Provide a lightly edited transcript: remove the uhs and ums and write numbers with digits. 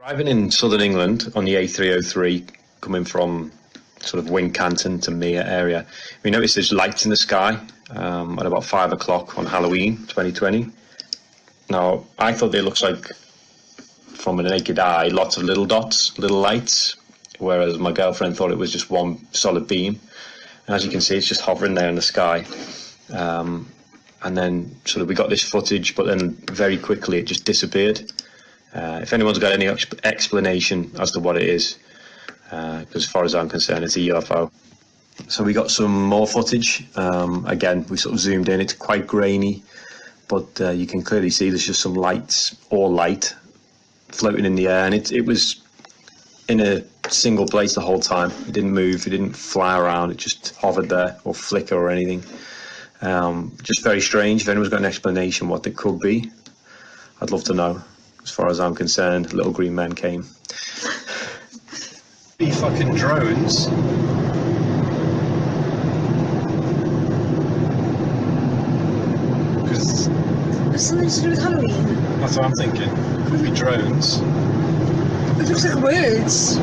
Driving in southern England on the A303, coming from sort of Wincanton to Mere area, we noticed there's lights in the sky at about 5 o'clock on Halloween 2020. Now, I thought they looked like, from a naked eye, lots of little dots, little lights, whereas my girlfriend thought it was just one solid beam. And as you can see, it's just hovering there in the sky. And then sort of we got this footage, but then very quickly it just disappeared. If anyone's got any explanation as to what it is, because as far as I'm concerned, it's a UFO. So we got some more footage. Again, we sort of zoomed in. It's quite grainy, but you can clearly see there's just some lights, or light, floating in the air, and it was in a single place the whole time. It didn't move, it didn't fly around, it just hovered there, or flicker or anything. Just very strange. If anyone's got an explanation what it could be, I'd love to know. As far as I'm concerned, little green men came. Be fucking drones. Because Has something to do with Halloween? that's what I'm thinking. Could be drones. It looks like words.